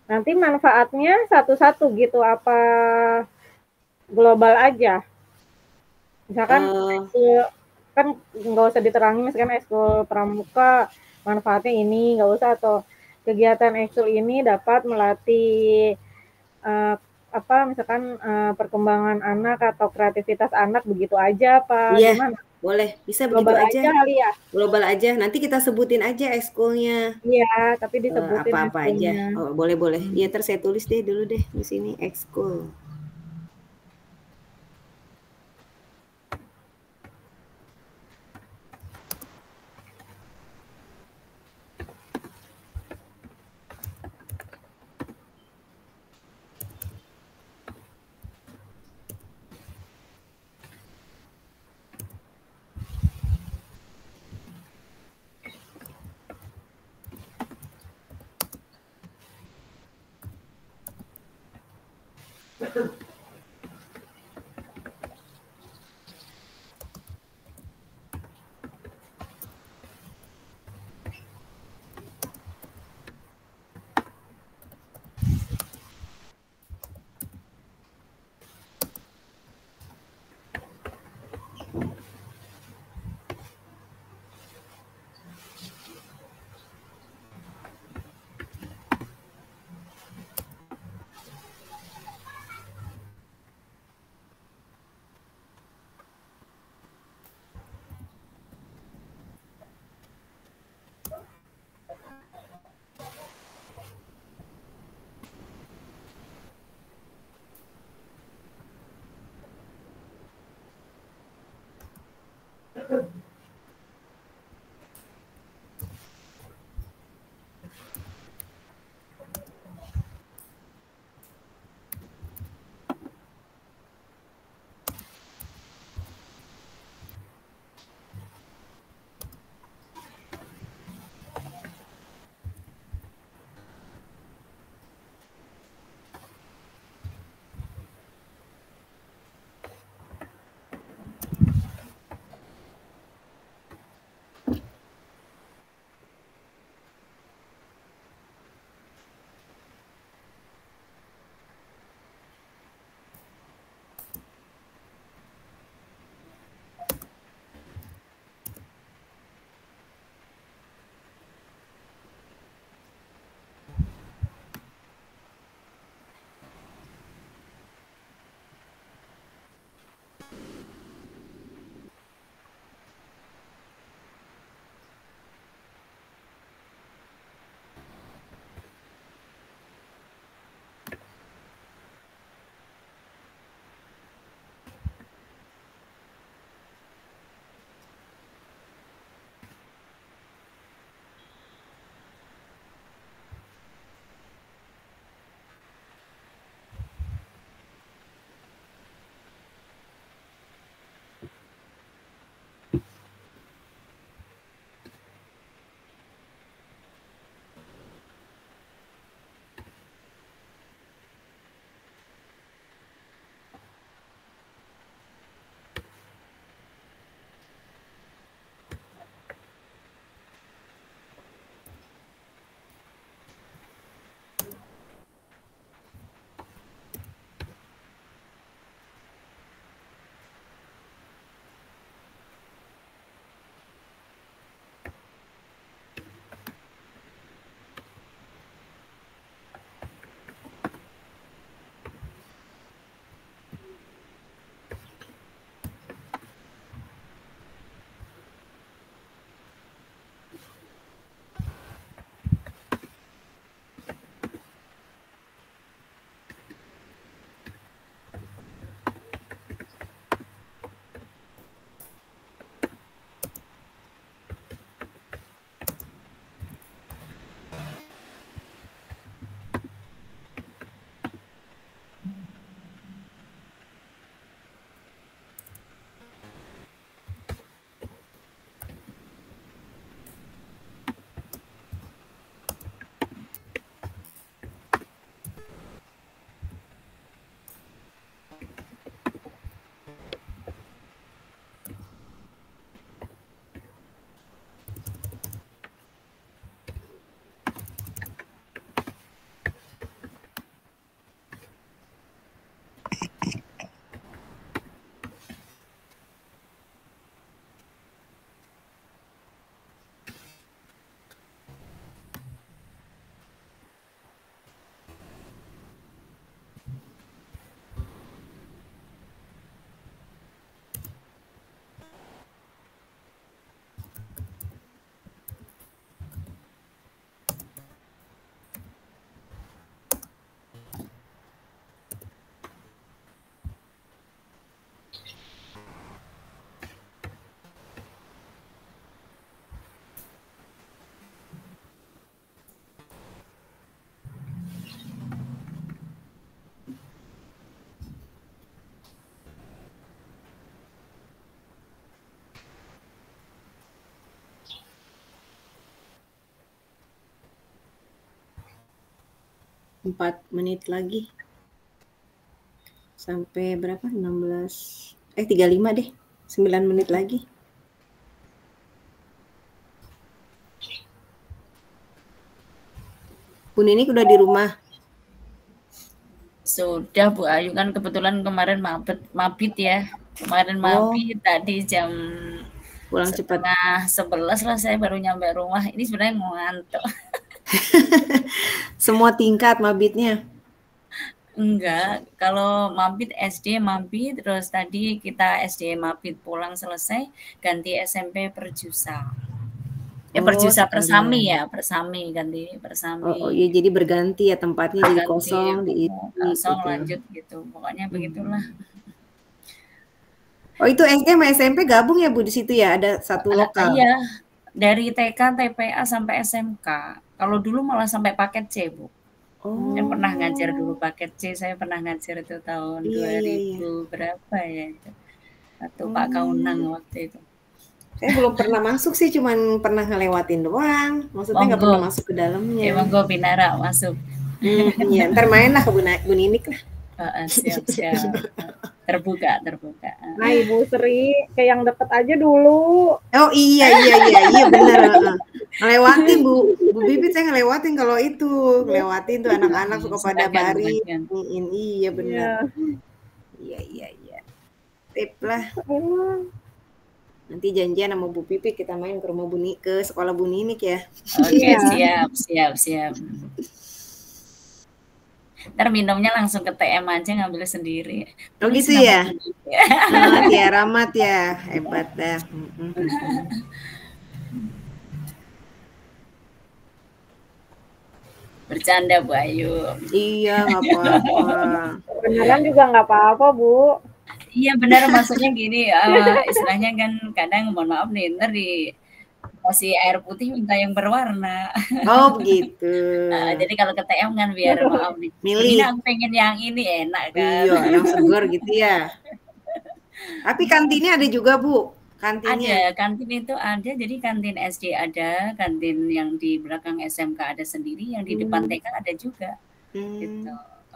Nanti manfaatnya satu-satu gitu apa global aja? Misalkan kan nggak usah diterangin misalkan ekskul pramuka manfaatnya ini nggak usah, atau kegiatan ekskul ini dapat melatih misalkan perkembangan anak atau kreativitas anak begitu aja apa gimana? Boleh, bisa global begitu aja. Kali ya. Global aja. Nanti kita sebutin aja ekskulnya. Iya, tapi disebutin apa-apa aja. Oh, boleh. Iya, terus saya tulis deh dulu deh di sini ekskul. 4 menit lagi. Sampai berapa? 35 deh. 9 menit lagi. Bu Nini udah di rumah? Sudah Bu Ayu, kan kebetulan kemarin mabit ya. Kemarin mabit, tadi jam pulang cepat. 10:30 lah saya baru nyampe rumah. Ini sebenarnya ngantuk. Semua tingkat mabitnya? Enggak, kalau mabit SD mabit, terus tadi kita SD mabit pulang selesai, ganti SMP Perjusa. Perjusa Persami ya, Persami, ganti Persami. Oh iya, jadi berganti ya tempatnya, jadi kosong, kosong lanjut gitu. Pokoknya begitulah. Oh itu SD sama SMP gabung ya Bu di situ ya, ada satu lokal? Iya, dari TK, TPA sampai SMK. Kalau dulu malah sampai paket C Bu. Saya pernah ngajar dulu paket C, saya pernah ngajar itu tahun 2000 berapa ya itu. Atau Pak Kaunang waktu itu. Saya belum pernah masuk sih, cuman pernah ngelewatin doang. Maksudnya nggak pernah masuk ke dalamnya. Emang gue Binara masuk. Iya, ntar main lah ke Bu Ninik lah. Siap. Terbuka. Nah Ibu Sri, kayak yang deket aja dulu. Oh iya benar. Ngelewatin Bu Bibit, saya ngelewatin kalau itu. Ngelewatin tuh anak-anak suka pada bari. Iya benar. Iya. Tip lah. Nanti janjian sama Bu Pipi kita main ke rumah ke sekolah Bu Ninik ya. Oke, siap. Ntar minumnya langsung ke TM aja, ngambil sendiri. Oh gitu ya? Ya Rahmat ya, hebat dah. Bercanda Bu Ayu. Iya, nggak apa-apa. Beneran juga nggak apa-apa Bu. Iya benar, maksudnya gini, istilahnya kan kadang mohon maaf nih, ntar kasih air putih minta yang berwarna. Oh begitu. Jadi kalau ke TM kan biar maaf nih. Milih. Ini aku pengen yang ini, enak kan. Iya, yang segar gitu ya. Tapi kantinnya ada juga Bu? Kantinnya? Ada, kantin itu ada, jadi kantin SD ada, kantin yang di belakang SMK ada sendiri, yang di depan TK ada juga. Gitu.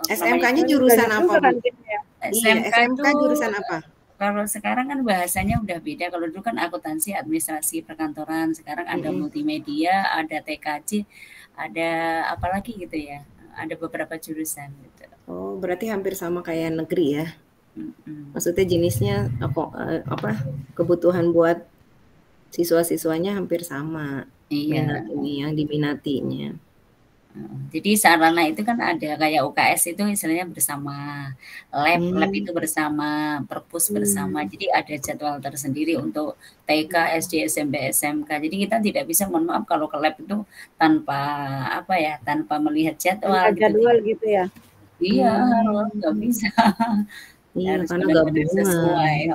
SMK-nya jurusan apa Bu? SMK jurusan apa? Kalau sekarang kan bahasanya udah beda. Kalau dulu kan akuntansi, administrasi perkantoran. Sekarang ada multimedia, ada TKJ, ada apa lagi gitu ya. Ada beberapa jurusan gitu. Oh, berarti hampir sama kayak negeri ya? Maksudnya jenisnya kebutuhan buat siswa-siswanya hampir sama. Iya. Ini yang diminatinya. Jadi sarana itu kan ada kayak UKS itu istilahnya bersama, lab itu bersama, perpus bersama. Jadi ada jadwal tersendiri untuk TK, SD, SMP, SMK. Jadi kita tidak bisa, mohon maaf kalau ke lab itu tanpa melihat jadwal. Jadwal gitu ya? Iya, nggak bisa. Iya, harus karena benar-benar sesuai.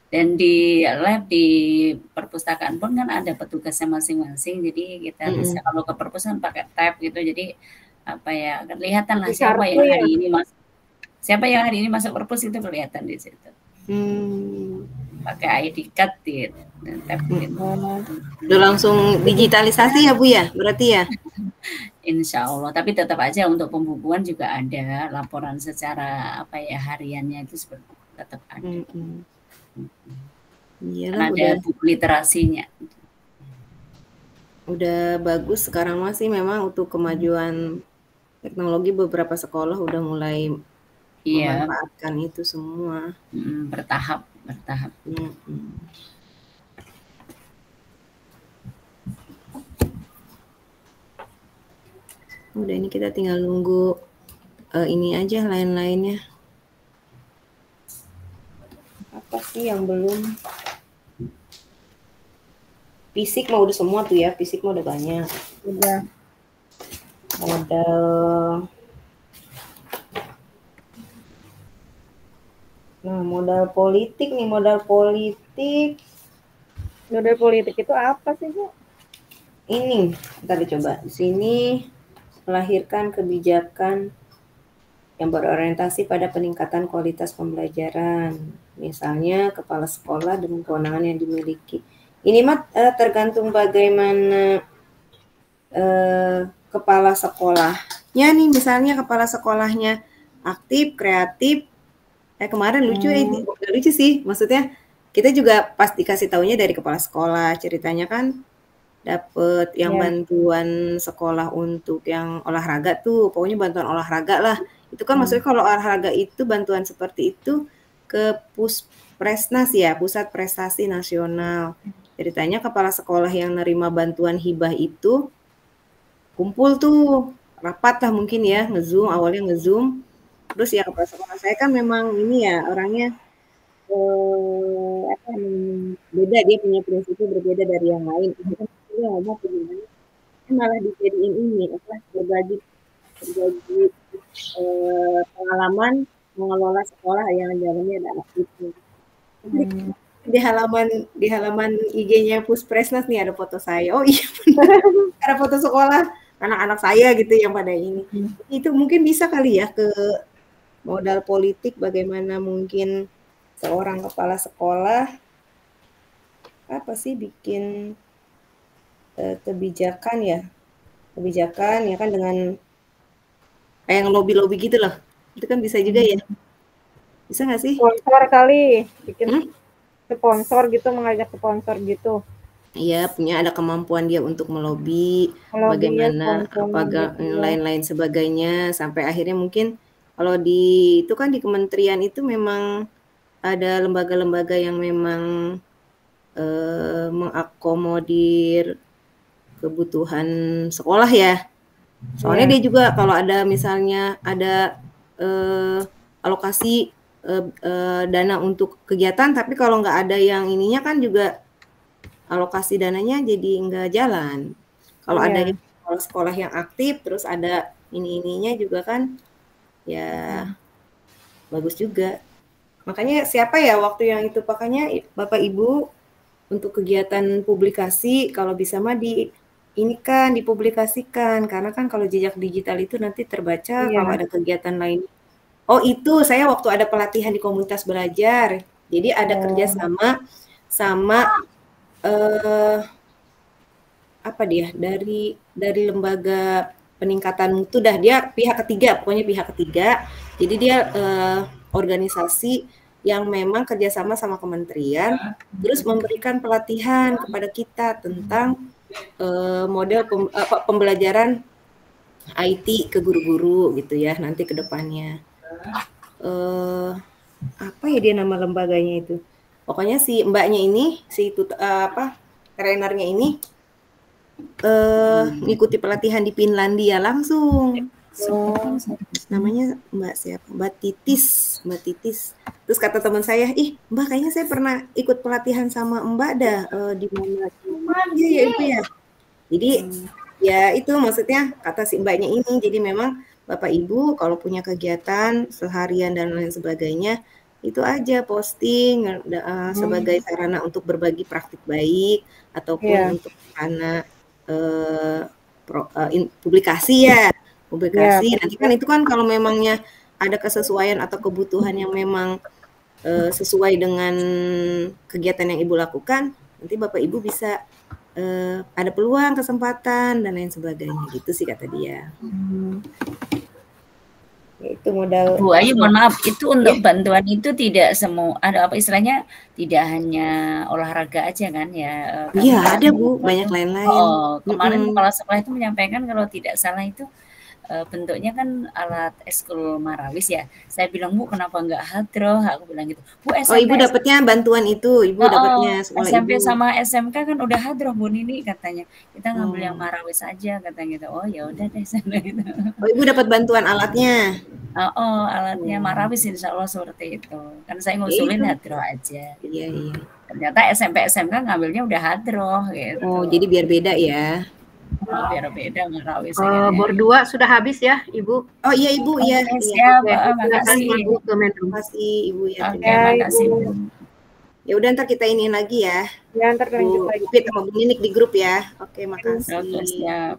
Dan di lab di perpustakaan pun kan ada petugasnya masing-masing, jadi kita bisa kalau ke perpus kan pakai tab gitu, jadi kelihatan lah siapa yang hari ini masuk perpus, itu kelihatan di situ. Pakai ID card di tab gitu. Udah langsung digitalisasi ya Bu ya, berarti ya? Insya Allah, tapi tetap aja untuk pembukuan juga ada laporan secara hariannya itu tetap ada. Iyalah, ada buku literasinya. Udah bagus sekarang masih memang untuk kemajuan teknologi, beberapa sekolah udah mulai Iya. memanfaatkan itu semua. Bertahap. Udah, ini kita tinggal nunggu ini aja lain-lainnya. Apa sih yang belum? Fisik mah udah semua tuh ya, fisik mah udah banyak. Udah. Modal politik nih, modal politik. Modal politik itu apa sih, Bu? Ini, kita coba di sini melahirkan kebijakan yang berorientasi pada peningkatan kualitas pembelajaran. Misalnya kepala sekolah dengan kewenangan yang dimiliki. Ini mah tergantung bagaimana kepala sekolahnya nih, misalnya kepala sekolahnya aktif, kreatif. Kemarin lucu lucu sih, maksudnya kita juga pas dikasih taunya dari kepala sekolah, ceritanya kan dapet yang bantuan sekolah untuk yang olahraga tuh, pokoknya bantuan olahraga lah. Itu kan maksudnya kalau olahraga itu bantuan seperti itu ke Puspresnas ya, Pusat Prestasi Nasional. Ceritanya kepala sekolah yang nerima bantuan hibah itu kumpul tuh, rapat lah mungkin ya, awalnya nge-zoom. Terus ya kepala sekolah saya kan memang ini ya orangnya beda, dia punya prinsipnya berbeda dari yang lain. Dia ngomong bagaimana malah dijadiin ini berbagi pengalaman mengelola sekolah yang dalamnya ada aktifnya. Di halaman IG-nya Puspresnas nih ada foto saya. Oh iya, ada foto sekolah anak-anak saya gitu yang pada ini. Itu mungkin bisa kali ya ke modal politik, bagaimana mungkin seorang kepala sekolah apa sih bikin kebijakan ya kan dengan kayak ngelobi-lobi gitu loh. Itu kan bisa juga ya. Bisa nggak sih? Sponsor kali, bikin sponsor gitu, mengajak sponsor gitu. Iya, punya ada kemampuan dia untuk melobi bagaimana lain-lain sebagainya, sampai akhirnya mungkin kalau itu kan di kementerian itu memang ada lembaga-lembaga yang memang mengakomodir kebutuhan sekolah ya. Soalnya dia juga kalau ada misalnya ada alokasi dana untuk kegiatan, tapi kalau nggak ada yang ininya kan juga alokasi dananya jadi nggak jalan. Kalau ada sekolah yang aktif, terus ada ininya juga kan, ya bagus juga. Makanya siapa ya waktu yang itu pakainya Bapak Ibu untuk kegiatan publikasi, kalau bisa mah dipublikasikan, karena kan kalau jejak digital itu nanti terbaca kalau ada kegiatan lain. Oh itu saya waktu ada pelatihan di komunitas belajar, jadi ada kerjasama sama dari lembaga peningkatan mutu dia pihak ketiga, jadi dia organisasi yang memang kerjasama sama kementerian, terus memberikan pelatihan kepada kita tentang model pembelajaran IT ke guru-guru gitu ya nanti ke depannya. Apa ya dia nama lembaganya itu? Pokoknya si mbaknya ini, trainernya ini ngikuti pelatihan di Finlandia langsung. Namanya Mbak siapa? Mbak Titis. Terus kata teman saya, Mbak kayaknya saya pernah ikut pelatihan sama Mbak dah di mana? Iya itu ya. Jadi ya itu maksudnya kata si mbaknya ini. Jadi memang Bapak Ibu kalau punya kegiatan seharian dan lain sebagainya, itu aja posting sebagai sarana untuk berbagi praktik baik ataupun untuk sarana publikasi ya. Nanti kan itu kan kalau memangnya ada kesesuaian atau kebutuhan yang memang sesuai dengan kegiatan yang Ibu lakukan, nanti Bapak Ibu bisa ada peluang, kesempatan dan lain sebagainya gitu sih kata dia. Itu modal. Bu Ayu, mohon maaf, itu untuk bantuan itu tidak semua ada apa istilahnya, tidak hanya olahraga aja kan ya? Iya ada Bu, banyak lain-lain. Kemarin kepala sekolah itu menyampaikan kalau tidak salah itu bentuknya kan alat ekskul Marawis ya. Saya bilang, Bu, kenapa nggak hadroh? Aku bilang gitu. Bu, Oh, Ibu SMP, dapatnya bantuan itu, Ibu dapatnya sekolah SMP Ibu. sama SMK kan udah hadroh Bu Nini katanya. Kita ngambil yang Oh. Marawis aja katanya gitu. Oh ya udah deh sana gitu. Oh, Ibu dapat bantuan alatnya. Alatnya Marawis insya Allah seperti itu. Kan saya ngusulin itu. hadroh aja. Iya, iya. Ternyata SMP SMK ngambilnya udah hadroh gitu. Oh, jadi biar beda ya. Biar beda Marawis. Bor 2 sudah habis ya, Ibu? Oh iya Ibu, iya. Oke, siap, Oke, makasih. Ibu ke Menlu. Terima kasih Ibu ya. Oke, makasih. Ya udah ntar kita ini lagi ya. Ya, ntar lanjut Bu lagi. Pipit sama Bu Ninik di grup ya. Oke, makasih. Oke, siap.